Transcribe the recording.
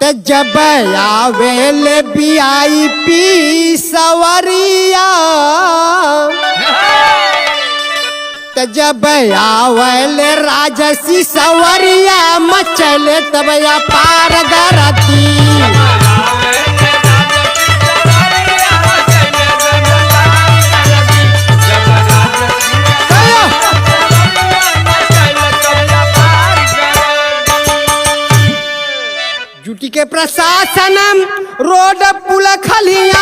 त जब आवेल VIP सवरिया त जब आवेल राजसी सवरिया मचल तब या पार गरती जुटी के प्रशासन रोड पुल खलिया